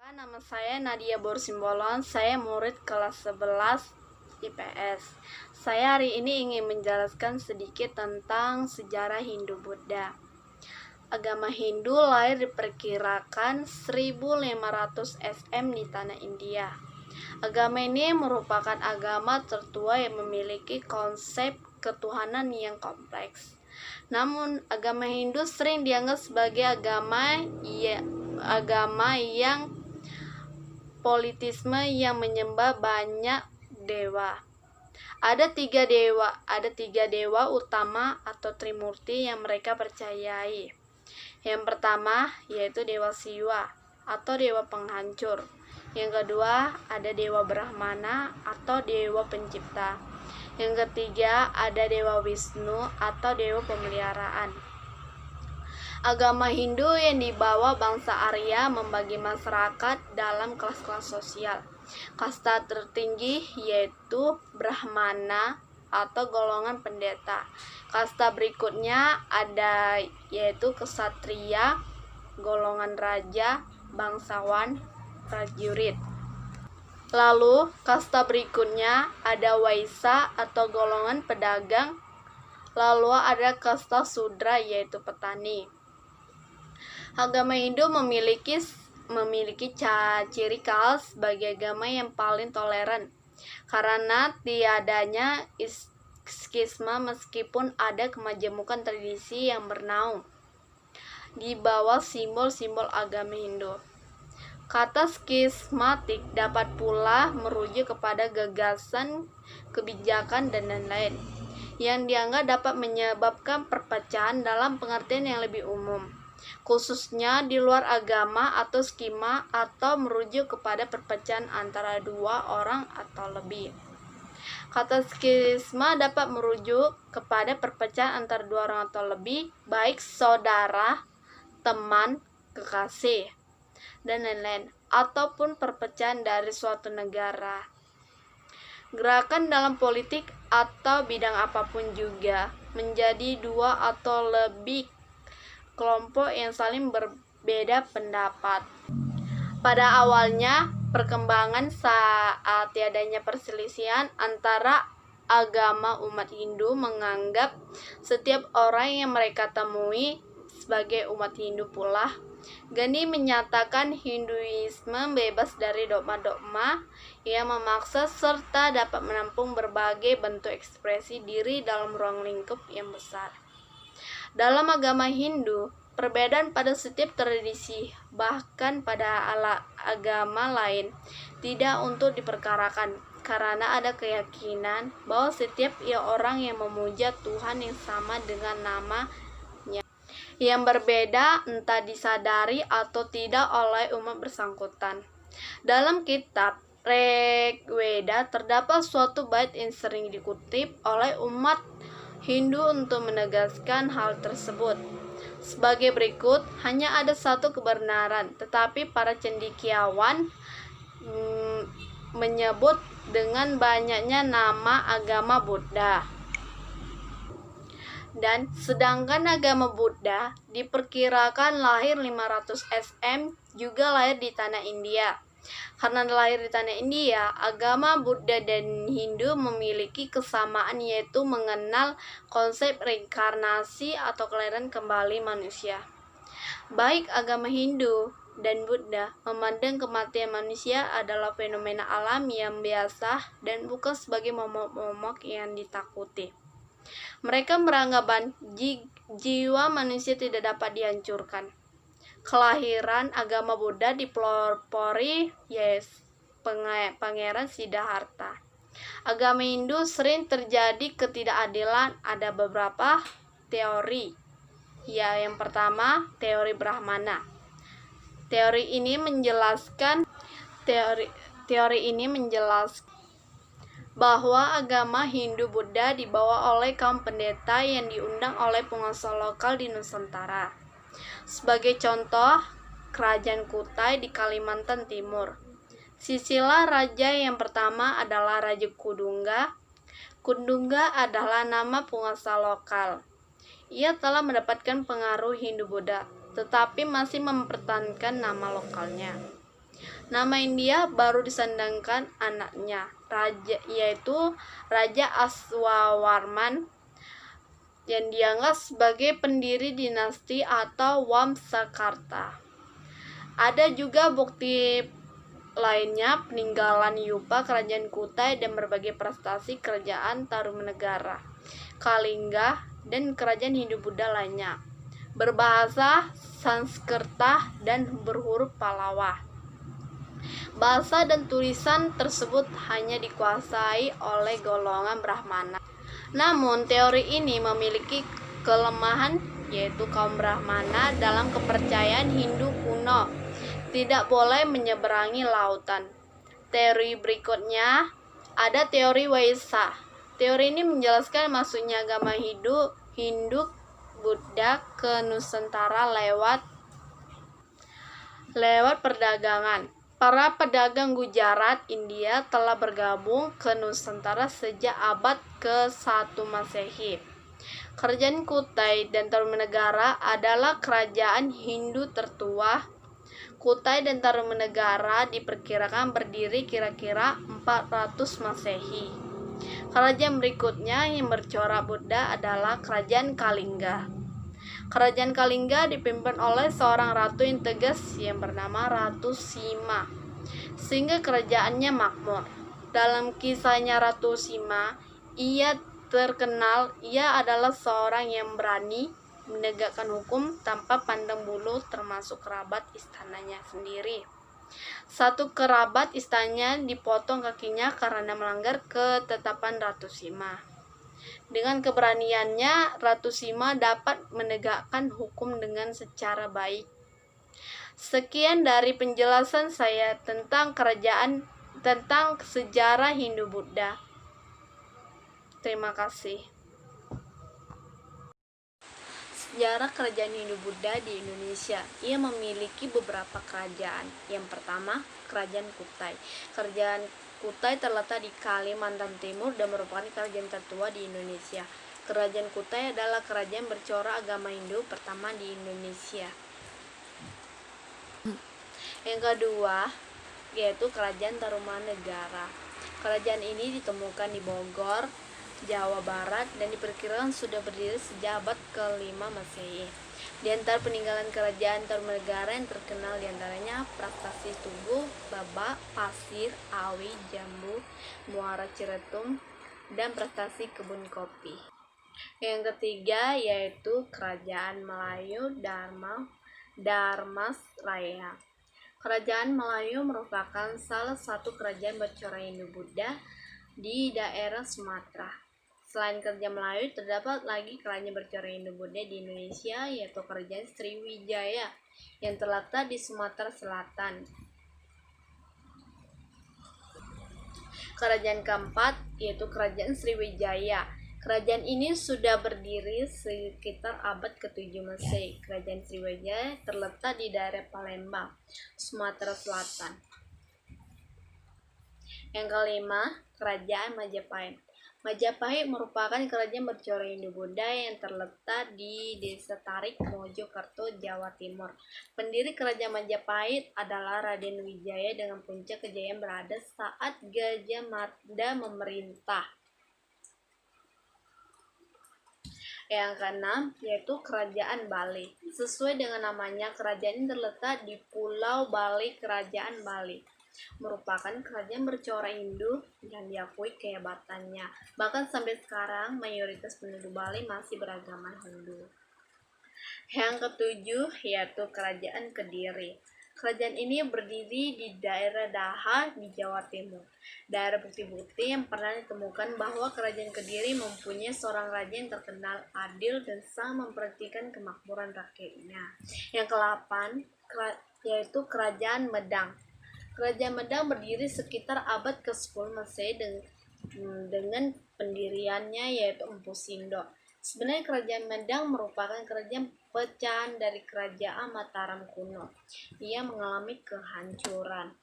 Nama saya Nadia Borsimbolon, saya murid kelas 11 IPS. Saya hari ini ingin menjelaskan sedikit tentang sejarah Hindu-Buddha. Agama Hindu lahir diperkirakan 1500 SM di tanah India. Agama ini merupakan agama tertua yang memiliki konsep ketuhanan yang kompleks. Namun, agama Hindu sering dianggap sebagai agama yang politisme yang menyembah banyak dewa. Ada tiga dewa utama atau Trimurti yang mereka percayai. Yang pertama yaitu Dewa Siwa atau dewa penghancur. Yang kedua ada Dewa Brahmana atau dewa pencipta. Yang ketiga ada Dewa Wisnu atau dewa pemeliharaan. Agama Hindu yang dibawa bangsa Arya membagi masyarakat dalam kelas-kelas sosial. Kasta tertinggi yaitu Brahmana atau golongan pendeta. Kasta berikutnya ada yaitu Ksatria, golongan raja, bangsawan, prajurit. Lalu kasta berikutnya ada Waisya atau golongan pedagang. Lalu ada kasta Sudra yaitu petani. Agama Hindu memiliki ciri khas sebagai agama yang paling toleran karena tiadanya skisma meskipun ada kemajemukan tradisi yang bernaung di bawah simbol-simbol agama Hindu. Kata skismatik dapat pula merujuk kepada gagasan, kebijakan, dan lain-lain yang dianggap dapat menyebabkan perpecahan dalam pengertian yang lebih umum, khususnya di luar agama atau skema atau merujuk kepada perpecahan antara dua orang atau lebih. Kata skisma dapat merujuk kepada perpecahan antara dua orang atau lebih, baik saudara, teman, kekasih, dan lain-lain, ataupun perpecahan dari suatu negara. Gerakan dalam politik atau bidang apapun juga menjadi dua atau lebih kelompok yang saling berbeda pendapat. Pada awalnya, perkembangan saat tiadanya perselisihan antara agama umat Hindu menganggap setiap orang yang mereka temui sebagai umat Hindu pula. Gandhi menyatakan Hinduisme bebas dari dogma-dogma yang memaksa serta dapat menampung berbagai bentuk ekspresi diri dalam ruang lingkup yang besar. Dalam agama Hindu, perbedaan pada setiap tradisi, bahkan pada agama lain, tidak untuk diperkarakan, karena ada keyakinan bahwa setiap orang yang memuja Tuhan yang sama dengan namanya, yang berbeda entah disadari atau tidak oleh umat bersangkutan. Dalam kitab Rig Veda terdapat suatu bait yang sering dikutip oleh umat Hindu untuk menegaskan hal tersebut. Sebagai berikut, hanya ada satu kebenaran, tetapi para cendekiawan menyebut dengan banyaknya nama agama Buddha. Dan sedangkan agama Buddha diperkirakan lahir 500 SM juga lahir di tanah India. Karena lahir di tanah India, agama Buddha dan Hindu memiliki kesamaan yaitu mengenal konsep reinkarnasi atau kelahiran kembali manusia. Baik agama Hindu dan Buddha memandang kematian manusia adalah fenomena alam yang biasa dan bukan sebagai momok-momok yang ditakuti. Mereka beranggapan jiwa manusia tidak dapat dihancurkan. Kelahiran agama Buddha dipelopori Pangeran Siddhartha. Agama Hindu sering terjadi ketidakadilan. Ada beberapa teori. Yang pertama, teori Brahmana. Teori ini menjelaskan bahwa agama Hindu-Buddha dibawa oleh kaum pendeta yang diundang oleh penguasa lokal di Nusantara. Sebagai contoh, Kerajaan Kutai di Kalimantan Timur. Silsilah raja yang pertama adalah Raja Kudungga. Kudungga adalah nama penguasa lokal. Ia telah mendapatkan pengaruh Hindu-Buddha, tetapi masih mempertahankan nama lokalnya. Nama India baru disandangkan anaknya, yaitu Raja Aswawarman, yang dianggap sebagai pendiri dinasti atau Wamsakarta. Ada juga bukti lainnya peninggalan Yupa, kerajaan Kutai, dan berbagai prestasi kerajaan Tarumanegara, Kalingga, dan kerajaan Hindu-Buddha lainnya. Berbahasa Sanskerta dan berhuruf Pallawa. Bahasa dan tulisan tersebut hanya dikuasai oleh golongan Brahmana. Namun, teori ini memiliki kelemahan, yaitu kaum Brahmana dalam kepercayaan Hindu kuno tidak boleh menyeberangi lautan. Teori berikutnya ada teori Waisa. Teori ini menjelaskan masuknya agama Hindu Buddha ke Nusantara lewat perdagangan. Para pedagang Gujarat, India telah bergabung ke Nusantara sejak abad ke-1 Masehi. Kerajaan Kutai dan Tarumanegara adalah kerajaan Hindu tertua. Kutai dan Tarumanegara diperkirakan berdiri kira-kira 400 Masehi. Kerajaan berikutnya yang bercorak Buddha adalah Kerajaan Kalingga. Kerajaan Kalingga dipimpin oleh seorang ratu yang tegas yang bernama Ratu Sima, sehingga kerajaannya makmur. Dalam kisahnya Ratu Sima, ia adalah seorang yang berani menegakkan hukum tanpa pandang bulu, termasuk kerabat istananya sendiri. Satu kerabat istananya dipotong kakinya karena melanggar ketetapan Ratu Sima. Dengan keberaniannya, Ratu Sima dapat menegakkan hukum dengan secara baik. Sekian dari penjelasan saya tentang sejarah Hindu-Buddha. Terima kasih. Sejarah kerajaan Hindu-Buddha di Indonesia. Ia memiliki beberapa kerajaan. Yang pertama, Kerajaan Kutai. Kerajaan Kutai terletak di Kalimantan Timur dan merupakan kerajaan tertua di Indonesia. Kerajaan Kutai adalah kerajaan bercorak agama Hindu pertama di Indonesia. Yang kedua, yaitu Kerajaan Tarumanegara. Kerajaan ini ditemukan di Bogor, Jawa Barat, dan diperkirakan sudah berdiri sejak abad ke-5 Masehi. Di antara peninggalan kerajaan Tarumanegara yang terkenal diantaranya prestasi Tugu, Babak, Pasir, Awi, Jambu, Muara Ciretum, dan prestasi kebun kopi. Yang ketiga yaitu Kerajaan Melayu Dharmasraya. Kerajaan Melayu merupakan salah satu kerajaan bercorak Hindu-Buddha di daerah Sumatera. Selain Kerajaan Melayu, terdapat lagi kerajaan bercorak Hindu-Buddha di Indonesia, yaitu Kerajaan Sriwijaya yang terletak di Sumatera Selatan. Kerajaan keempat yaitu Kerajaan Sriwijaya. Kerajaan ini sudah berdiri sekitar abad ke-7 Masehi. Kerajaan Sriwijaya terletak di daerah Palembang, Sumatera Selatan. Yang kelima, Kerajaan Majapahit. Majapahit merupakan kerajaan bercorak Hindu-Buddha yang terletak di Desa Tarik, Mojokerto, Jawa Timur. Pendiri kerajaan Majapahit adalah Raden Wijaya dengan puncak kejayaan berada saat Gajah Mada memerintah. Yang keenam yaitu Kerajaan Bali. Sesuai dengan namanya, kerajaan ini terletak di Pulau Bali. Kerajaan Bali merupakan kerajaan bercorak Hindu yang diakui kehebatannya. Bahkan sampai sekarang mayoritas penduduk Bali masih beragama Hindu. Yang ketujuh yaitu Kerajaan Kediri. Kerajaan ini berdiri di daerah Daha di Jawa Timur. Daerah bukti-bukti yang pernah ditemukan bahwa Kerajaan Kediri mempunyai seorang raja yang terkenal adil dan sangat memperhatikan kemakmuran rakyatnya. Yang ke-8 yaitu Kerajaan Medang. Kerajaan Medang berdiri sekitar abad ke-10 Masehi dengan pendiriannya yaitu Empu Sindo. Sebenarnya Kerajaan Medang merupakan kerajaan pecahan dari Kerajaan Mataram kuno. Ia mengalami kehancuran.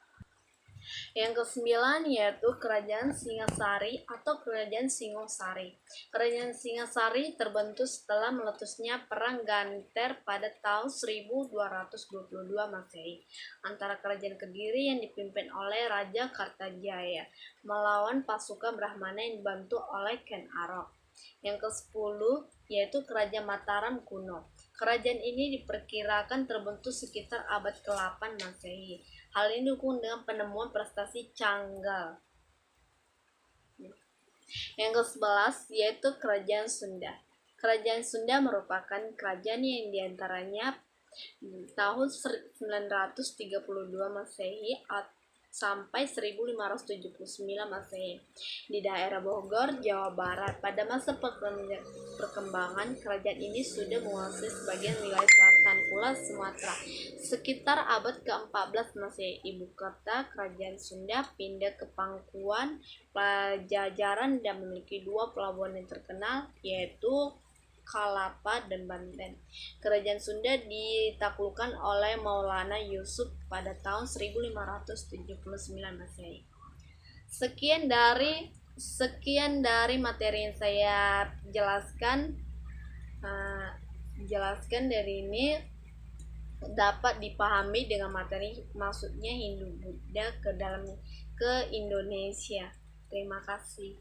Yang kesembilan yaitu Kerajaan Singasari atau Kerajaan Singosari. Kerajaan Singasari terbentuk setelah meletusnya Perang Ganter pada tahun 1222 Masehi antara Kerajaan Kediri yang dipimpin oleh Raja Kartajaya melawan pasukan Brahmana yang dibantu oleh Ken Arok. Yang ke-10 yaitu Kerajaan Mataram kuno. Kerajaan ini diperkirakan terbentuk sekitar abad ke-8 Masehi. Hal ini didukung dengan penemuan prestasi Canggal. Yang ke-11 yaitu Kerajaan Sunda. Kerajaan Sunda merupakan kerajaan yang diantaranya tahun 932 Masehi sampai 1579 Masehi di daerah Bogor, Jawa Barat. Pada masa perkembangan, kerajaan ini sudah menguasai sebagian wilayah selatan Pulau Sumatera. Sekitar abad ke-14 Masehi, ibu kota kerajaan Sunda pindah ke Pangkuan, Pajajaran, dan memiliki dua pelabuhan yang terkenal, yaitu Kalapa dan Banten. Kerajaan Sunda ditaklukkan oleh Maulana Yusuf pada tahun 1579 Masehi. Sekian dari materi yang saya jelaskan. Dari ini dapat dipahami dengan materi maksudnya Hindu Buddha ke Indonesia. Terima kasih.